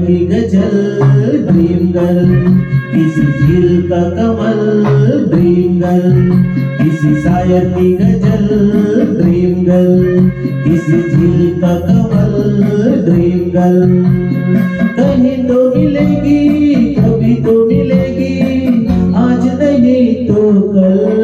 की गजल dream girl, किसी झील का कमल ड्रीम गर्ल, किसी शायर की गजल ड्रीम गर्ल, किसी झील का कमल ड्रीम गर्ल। कहीं तो मिलेगी, कभी तो मिलेगी, आज नहीं तो कल।